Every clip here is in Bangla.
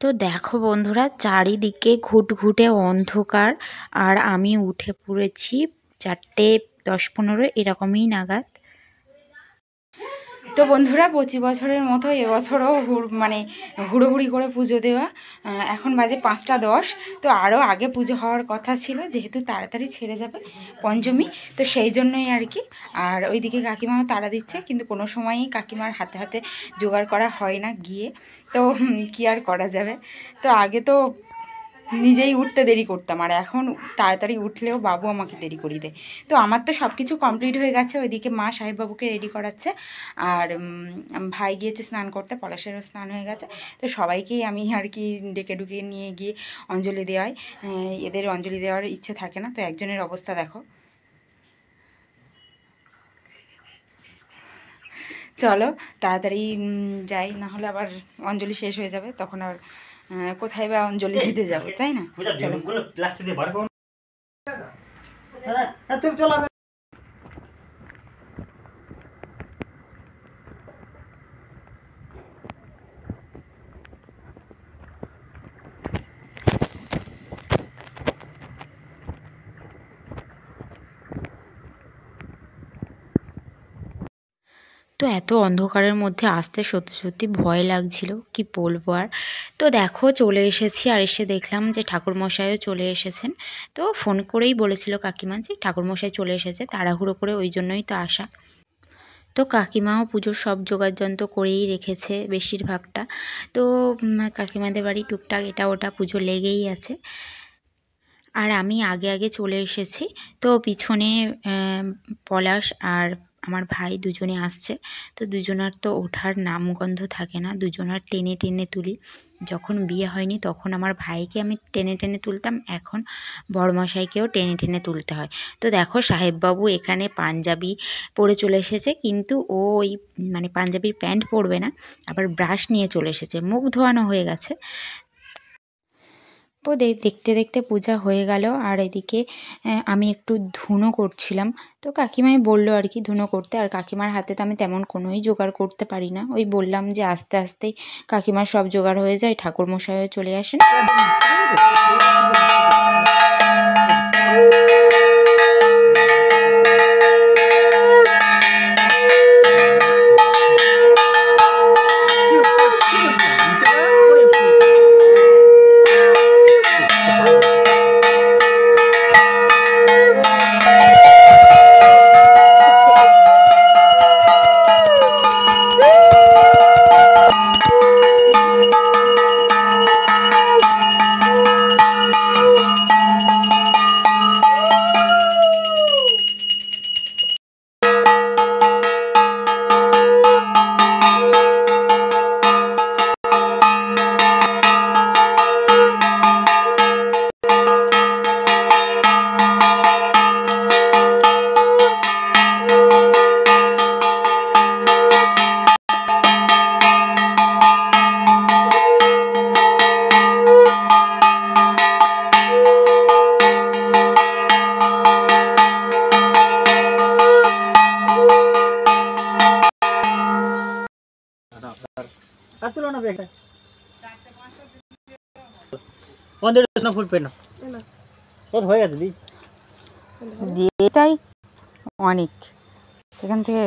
তো দেখো বন্ধুরা, চারিদিকে ঘুটঘুটে অন্ধকার। আর আমি উঠে পড়েছি 4:10-15 এরকমই নাগাদ। তো বন্ধুরা, 25 বছরের মতো এবছরও মানে হুড়োহুড়ি করে পুজো দেওয়া। এখন বাজে 5টা 10। তো আরও আগে পুজো হওয়ার কথা ছিল, যেহেতু তাড়াতাড়ি ছেড়ে যাবে পঞ্চমী, তো সেই জন্যই আর কি। আর ওইদিকে কাকিমাও তাড়া দিচ্ছে, কিন্তু কোনো সময়ই কাকিমার হাতে হাতে জোগাড় করা হয় না গিয়ে। তো কি আর করা যাবে। তো আগে তো নিজেই উঠতে দেরি করতাম, আর এখন তাড়াতাড়ি উঠলেও বাবু আমাকে দেরি করিয়ে দেয়। তো আমার তো সব কিছু কমপ্লিট হয়ে গেছে, ওইদিকে মা সাহেববাবুকে রেডি করাচ্ছে, আর ভাই গিয়েছে স্নান করতে, পলাশেরও স্নান হয়ে গেছে। তো সবাইকেই আমি আর কি ডেকে ডুকে নিয়ে গিয়ে অঞ্জলি দেওয়াই। এদের অঞ্জলি দেওয়ার ইচ্ছে থাকে না, তো একজনের অবস্থা দেখো। চলো তাড়াতাড়ি যাই, না হলে আবার অঞ্জলি শেষ হয়ে যাবে, তখন আর কোথায় বা অঞ্জলি দিতে যাবো, তাই না? চলো। তো এত অন্ধকারের মধ্যে আসতে সত্যি সত্যি ভয় লাগছিল, কি বলবো আর। তো দেখো চলে এসেছি, আর এসে দেখলাম যে ঠাকুরমশাইও চলে এসেছেন। তো ফোন করেই বলেছিল কাকিমা যে ঠাকুরমশাই চলে এসেছে, তাড়াহুড়ো করে, ওই জন্যই তো আসা। তো কাকিমাও পুজোর সব জোগাড়যন্ত্র করেই রেখেছে বেশিরভাগটা। তো কাকিমাদের বাড়ি টুকটাক এটা ওটা পুজো লেগেই আছে। আর আমি আগে আগে চলে এসেছি। তো পিছনে পলাশ আর আমার ভাই দুজনে আসছে। তো দুজনার তো ওঠার নামগন্ধ থাকে না, দুজনার টেনে টেনে তুলি। যখন বিয়ে হয়নি তখন আমার ভাইকে আমি টেনে টেনে তুলতাম, এখন বড়মশাইকেও টেনে টেনে তুলতে হয়। তো দেখো সাহেববাবু এখানে পাঞ্জাবি পরে চলে এসেছে, কিন্তু ও ওই মানে পাঞ্জাবির প্যান্ট পরবে না, আবার ব্রাশ নিয়ে চলে এসেছে, মুখ ধোয়ানো হয়ে গেছে। তো দেখতে দেখতে পূজা হয়ে গেল, আর এদিকে আমি একটু ধুনো করছিলাম। তো কাকিমাই বললো আর কি ধুনো করতে, আর কাকিমার হাতে তো আমি তেমন কোনোই জোগাড় করতে পারি না। ওই বললাম যে আস্তে আস্তেই কাকিমার সব জোগাড় হয়ে যায়, ঠাকুরমশাইও চলে আসেন। এটাই অনেক এখান থেকে।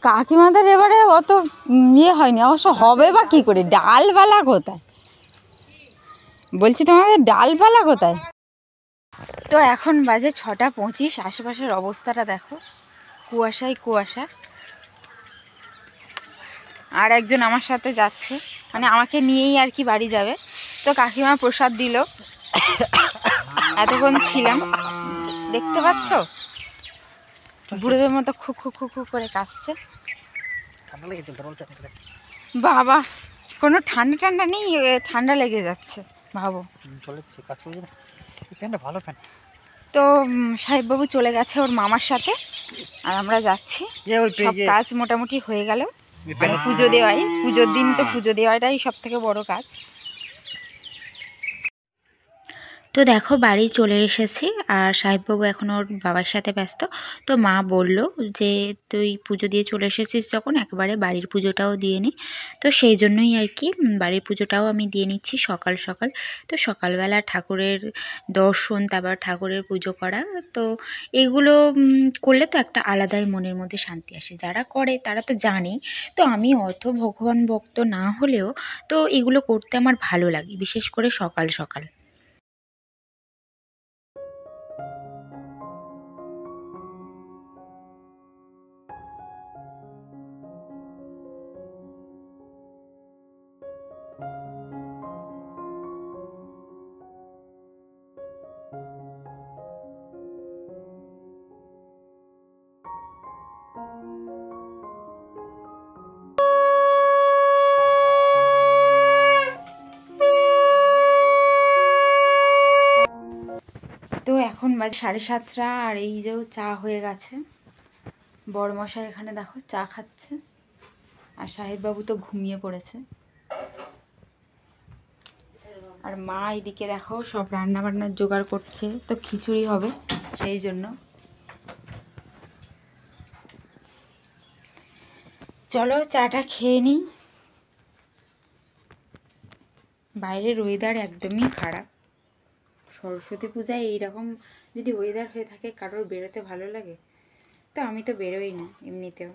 কাকিমাদের এবারে অত ইয়ে হয়নি, অবশ্য হবে বা কি করে, ডালপালা কোথায় বলছি, তোমাদের ডালপালা কোথায়? তো এখন বাজে 6টা 25, আশেপাশের অবস্থাটা দেখো, কুয়াশায় কুয়াশা। আর একজন আমার সাথে যাচ্ছে, মানে আমাকে নিয়েই আর কি বাড়ি যাবে। তো কাকিমা প্রসাদ দিল, এতক্ষণ ছিলাম, দেখতে পাচ্ছ বুড়োদের মতো খু খু খু খু করে কাশছে। বাবা কোনো ঠান্ডা ঠান্ডা নেই, ঠান্ডা লেগে যাচ্ছে ভাবো। তো সাহেববাবু চলে গেছে ওর মামার সাথে, আর আমরা যাচ্ছি। সব কাজ মোটামুটি হয়ে গেল, মানে পুজো দেওয়াই, পুজোর দিন তো পুজো দেওয়াটাই সব থেকে বড় কাজ। তো দেখো বাড়ি চলে এসেছি, আর সাহেববাবু এখন ওর বাবার সাথে ব্যস্ত। তো মা বলল যে তুই পুজো দিয়ে চলে এসেছিস যখন একবারে বাড়ির পুজোটাও দিয়ে নি। তো সেই জন্যই আর কি বাড়ির পুজোটাও আমি দিয়ে নিচ্ছি সকাল সকাল। তো সকালবেলা ঠাকুরের দর্শন, তারপর ঠাকুরের পুজো করা, তো এগুলো করলে তো একটা আলাদাই মনের মধ্যে শান্তি আসে। যারা করে তারা তো জানেই। তো আমি অত ভগবান ভক্ত না হলেও তো এগুলো করতে আমার ভালো লাগে, বিশেষ করে সকাল সকাল। তো এখন বাজে 7:30, আর এই যে চা হয়ে গেছে। বড়মশাই এখানে দেখো চা খাচ্ছে, আর সাহেববাবু তো ঘুমিয়ে পড়েছে। আর মা এদিকে দেখো সব রান্না বান্নার জোগাড় করছে, তো খিচুড়ি হবে সেই জন্য। চলো চাটা খেয়ে নিই। বাইরের ওয়েদার একদমই খারাপ। সরস্বতী পূজায় এইরকম যদি ওয়েদার হয়ে থাকে, কারোর বেরোতে ভালো লাগে? তো আমি তো বেরোই না এমনিতেও।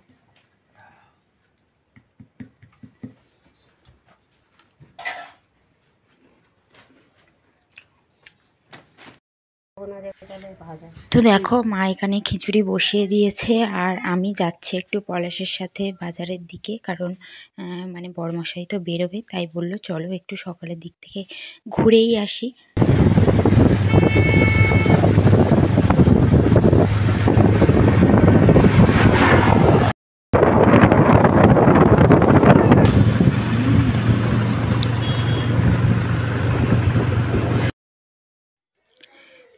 তো দেখো মা এখানে খিচুড়ি বসিয়ে দিয়েছে, আর আমি যাচ্ছি একটু পলাশের সাথে বাজারের দিকে, কারণ মানে বড়মশাই তো বেরোবে, তাই বললো চলো একটু সকালের দিক থেকে ঘুরেই আসি।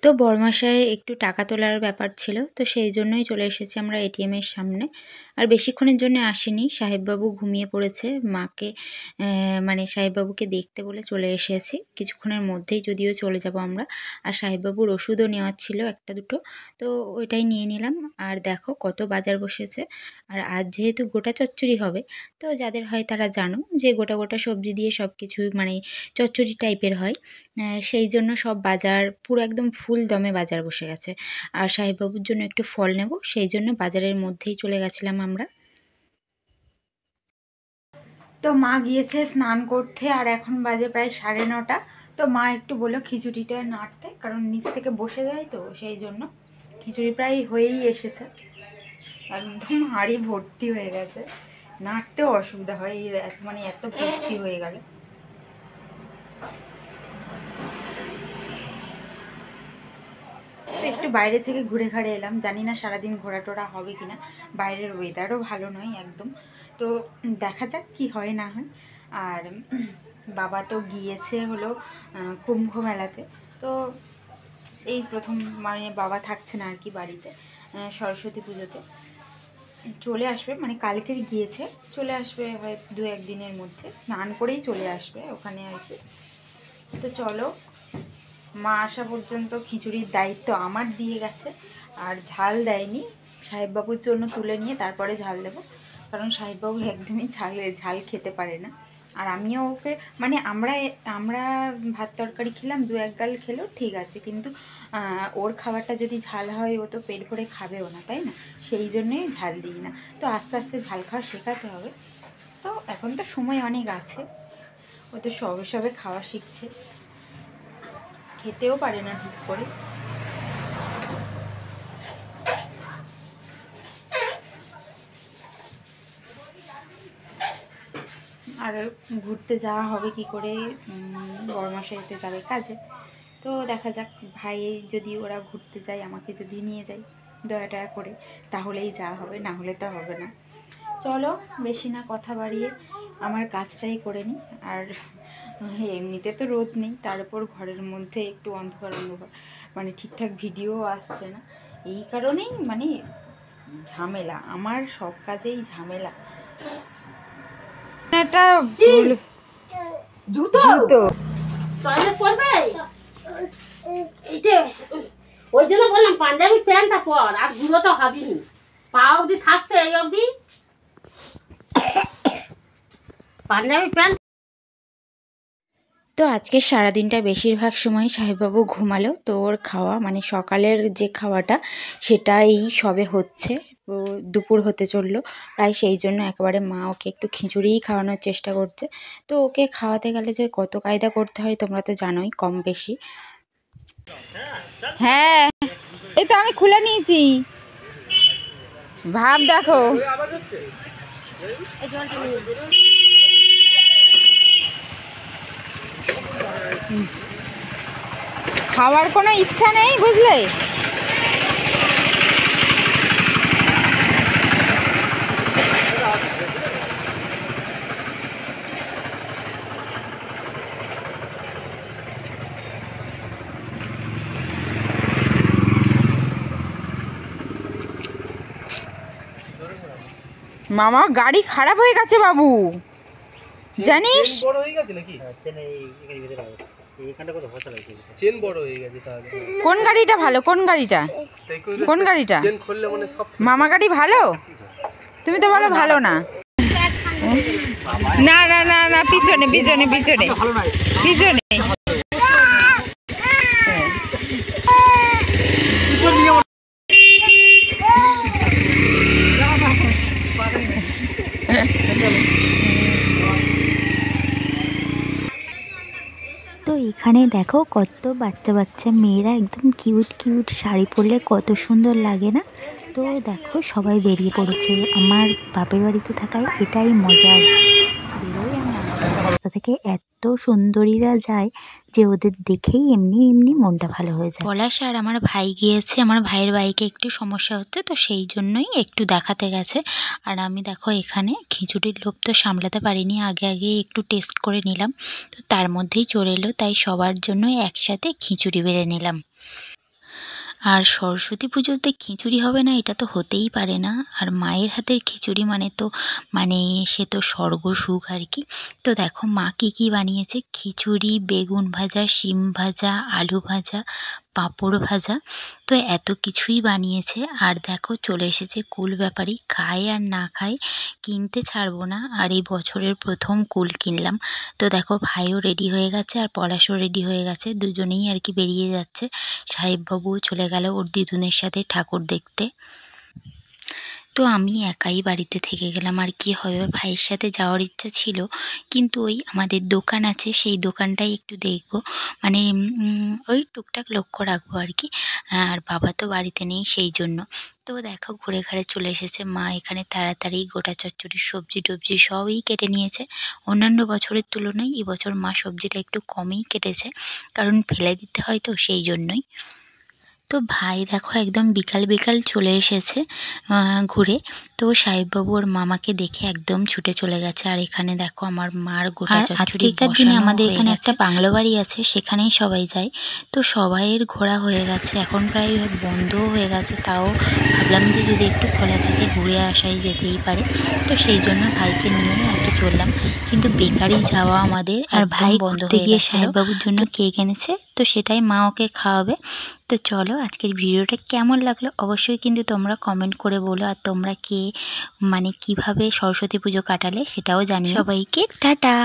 তো বড়মশাই একটু টাকা তোলার ব্যাপার ছিল, তো সেই জন্যই চলে এসেছি আমরা এটিএমের সামনে। আর বেশিক্ষণের জন্য আসিনি, সাহেববাবু ঘুমিয়ে পড়েছে। মাকে মানে সাহেববাবুকে দেখতে বলে চলে এসেছি, কিছুক্ষণের মধ্যেই যদিও চলে যাব আমরা। আর সাহেববাবুর ওষুধও নেওয়ার ছিল একটা দুটো, তো ওইটাই নিয়ে নিলাম। আর দেখো কত বাজার বসেছে। আর আজ যেহেতু গোটা চচ্চড়ি হবে, তো যাদের হয় তারা জানো যে গোটা গোটা সবজি দিয়ে সব কিছু মানে চচ্চড়ি টাইপের হয়। সেই জন্য সব বাজার পুরো একদম ফুল দমে বাজার বসে গেছে। আর সাহেববাবুর জন্য একটু ফল নেব, সেই জন্য বাজারের মধ্যেই চলে গেছিলাম আমরা। তো মা গিয়েছে স্নান করতে, আর এখন বাজে প্রায় 9:30। তো মা একটু বললো খিচুড়িটা নাড়তে, কারণ নিচ থেকে বসে যায়, তো সেই জন্য খিচুড়ি প্রায় হয়েই এসেছে। একদম হাঁড়ি ভর্তি হয়ে গেছে, নাড়তেও অসুবিধা হয় এই মানে এত ভর্তি হয়ে গেলে। তো একটু বাইরে থেকে ঘুরে ঘাড়ে এলাম, জানি না সারাদিন ঘোরা টোরা হবে কিনা, বাইরের ওয়েদারও ভালো নয় একদম। তো দেখা যাক কি হয় না হয়। আর বাবা তো গিয়েছে হলো কুম্ভ মেলাতে। তো এই প্রথম মানে বাবা থাকছে না আর কি বাড়িতে, সরস্বতী পুজোতে চলে আসবে, মানে কালকের গিয়েছে, চলে আসবে হয় 2-1 দিনের মধ্যে, স্নান করেই চলে আসবে ওখানে আর কি। তো চলো, মা আসা পর্যন্ত খিচুড়ির দায়িত্ব আমার দিয়ে গেছে। আর ঝাল দেয়নি, সাহেববাবুর জন্য তুলে নিয়ে তারপরে ঝাল দেবো, কারণ সাহেববাবু একদমই ঝাল খেতে পারে না। আর আমিও ওকে মানে আমরা আমরা ভাত তরকারি খেলাম, 2-1 গাল খেলো ঠিক আছে, কিন্তু ওর খাবারটা যদি ঝাল হয় ও তো পেট ভরে খাবেও না, তাই না? সেই জন্যই ঝাল দিই না। তো আস্তে আস্তে ঝাল খাওয়া শেখাতে হবে। তো এখন তো সময় অনেক আছে, ও তো সবে সবে খাওয়া শিখছে, খেতেও পারে না ঠিক করে। আর ঘুরতে যাওয়া হবে কি করে, বড়মশাইতে যাবে কাজে। তো দেখা যাক, ভাই যদি ওরা ঘুরতে যায়, আমাকে যদি নিয়ে যায় দয়া টয়া করে, তাহলেই যাওয়া হবে, না হলে তো হবে না। চলো বেশি না কথা বাড়িয়ে আমার কাজটাই করে নিই। আর এমনিতে তো রোদ নেই, তার উপর ঘরের মধ্যে একটু অন্ধকার অন্ধকার, মানে ঠিকঠাক ভিডিও আসছে না, এই কারণেই মানে ঝামেলা, আমার সব কাজেই ঝামেলা। এটা জুতো টয়লেট করবে। এইটা ওই জন্য বললাম পাঞ্জাবি প্যান্টটা পর, আর গুঁড়ো তো হবেনি, পা অবধি থাকতে এই অবধি পাঞ্জাবি প্যান্ট। তো আজকে সারাদিনটা বেশিরভাগ সময় সাহেববাবু ঘুমালো। তো ওর খাওয়া মানে সকালের যে খাওয়াটা সেটাই সবে হচ্ছে, দুপুর হতে চললো প্রায়, সেই জন্য একেবারে মা ওকে একটু খিচুড়িই খাওয়ানোর চেষ্টা করছে। তো ওকে খাওয়াতে গেলে যে কত কায়দা করতে হয় তোমরা তো জানোই কম বেশি। হ্যাঁ এই তো আমি খুলে নিয়েছি, ভাব দেখো। খাওয়ার কোনো ইচ্ছা নেই বুঝলে। মামা গাড়ি খারাপ হয়ে গেছে বাবু, জানিস? কোন গাড়িটা ভালো, কোন গাড়িটা, কোন গাড়িটা? মামা গাড়ি ভালো? তুমি তো বলো ভালো না। না না না না, পিছনে পিছনে পিছনে পিছনে। তো এখানে দেখো কত বাচ্চা বাচ্চা মেয়েরা একদম কিউট কিউট শাড়ি পরলে কত সুন্দর লাগে না? তো দেখো সবাই বেরিয়ে পড়েছে। আমার বাপের বাড়িতে থাকায় এটাই মজা আর কি, বেরোই আর না রাস্তা থেকে এত সুন্দরীরা যায় যে ওদের দেখেই এমনি এমনি মনটা ভালো হয়ে যায়। পলাশ আর আমার ভাই গিয়েছে, আমার ভাইয়ের বাইকে একটু সমস্যা হচ্ছে, তো সেই জন্যই একটু দেখাতে গেছে। আর আমি দেখো এখানে খিচুড়ির লোভ তো সামলাতে পারিনি, আগে আগে একটু টেস্ট করে নিলাম, তো তার মধ্যেই চলে এলো, তাই সবার জন্য একসাথে খিচুড়ি বেড়ে নিলাম। আর সরস্বতী পুজোতে খিচুড়ি হবে না এটা তো হতেই পারে না, আর মায়ের হাতের খিচুড়ি মানে তো মানে সে তো স্বর্গ সুখ আর কি। তো দেখো মা কী কী বানিয়েছে, খিচুড়ি, বেগুন ভাজা, শিম ভাজা, আলু ভাজা, পাঁপড় ভাজা, তো এত কিছুই বানিয়েছে। আর দেখো চলে এসেছে কুল ব্যাপারী, খায় আর না খায় কিনতে ছাড়বো না, আর এই বছরের প্রথম কুল কিনলাম। তো দেখো ভাইও রেডি হয়ে গেছে আর পলাশও রেডি হয়ে গেছে, দুজনেই আর কি বেরিয়ে যাচ্ছে। সাহেববাবুও চলে গেল ওর দিদুনের সাথে ঠাকুর দেখতে। তো আমি একাই বাড়িতে থেকে গেলাম, আর কি হবে, ভাইয়ের সাথে যাওয়ার ইচ্ছা ছিল, কিন্তু ওই আমাদের দোকান আছে সেই দোকানটাই একটু দেখব, মানে ওই টুকটাক লক্ষ্য রাখবো আর কি। আর বাবা তো বাড়িতে নেই সেই জন্য। তো দেখো ঘুরে ঘাড়ে চলে এসেছে মা এখানে, তাড়াতাড়ি গোটা চচ্চড়ি সবজি টবজি সবই কেটে নিয়েছে। অন্যান্য বছরের তুলনায় এবছর মা সবজিটা একটু কমই কেটেছে, কারণ ফেলে দিতে হয় তো সেই জন্যই। তো ভাই দেখো একদম বিকাল বিকাল চলে এসেছে ঘুরে। তো সাহেববাবু ওর মামাকে দেখে একদম ছুটে চলে গেছে। আর এখানে দেখো আমার মার গোটা চচ্চড়ি আজকের দিনে আমাদের এখানে একটা বাংলো বাড়ি আছে, সেখানেই সবাই যায়। তো সবাইয়ের ঘোরা হয়ে গেছে, এখন প্রায় বন্ধও হয়ে গেছে, তাও ভাবলাম যে যদি একটু খোলা থাকে ঘুরে আসাই যেতেই পারে, তো সেই জন্য ভাইকে নিয়ে আর কি চললাম। কিন্তু বেকারি যাওয়া আমাদের, আর ভাই বন্ধ হয়ে গিয়ে সাহেববাবুর জন্য কেক এনেছে, তো সেটাই মা ওকে খাওয়াবে। তো চলো আজকের ভিডিওটা কেমন লাগলো অবশ্যই কিন্তু তোমরা কমেন্ট করে বলো, আর তোমরা কে মানে কিভাবে সরস্বতী পুজো কাটালে সেটাও জানিও। সবাইকে টাটা।